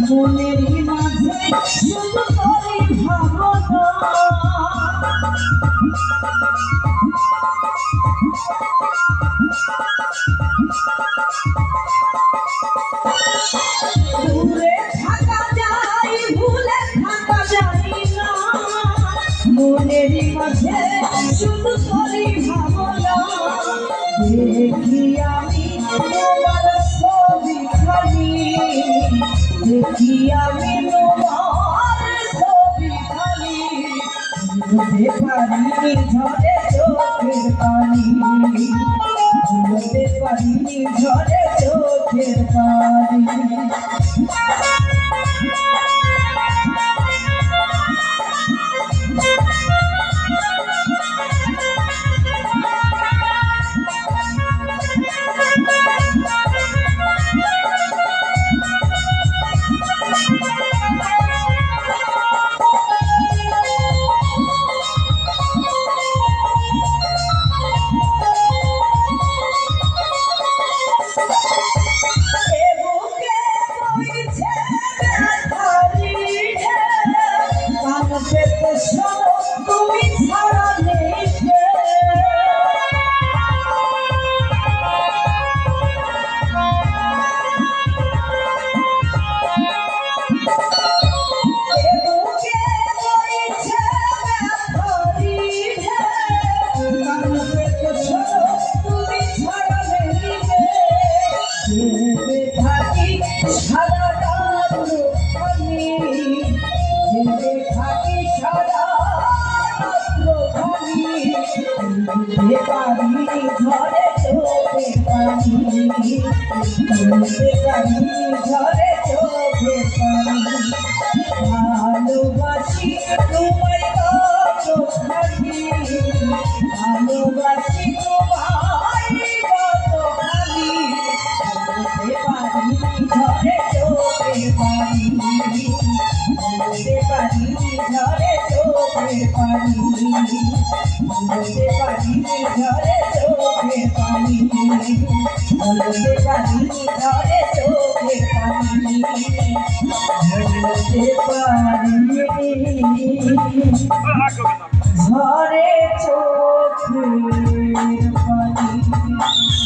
মনেরই মাঝে শুধু করি ভাবনা দূরে থাকা যায় ভুলে থাকা যায় না মনেরই মাঝে শুধু করি ভাবনা দেখি আমি তোমার ছবি খালি দেখি আমি তোমার ছবি খালি বুঝতে পারিনি ঝরে চোখের পানি বুঝতে পারিনি ঝরে চোখের পানি তুমি ছাড়া নেই থাকি সারা রাত আমি থাকি সারা পানি ঝরে চোখে পানি ঝরে চোখে পানি ভালোবাসি তোমায় কত খালি ভালোবাসি তোমায় কত খালি ঝরে চোখে পানি বলতে পারি ঝরে চোখে পানি বলতে পারি ঝরে চোখে পানি বলতে পারি ঝরে চোখে পানি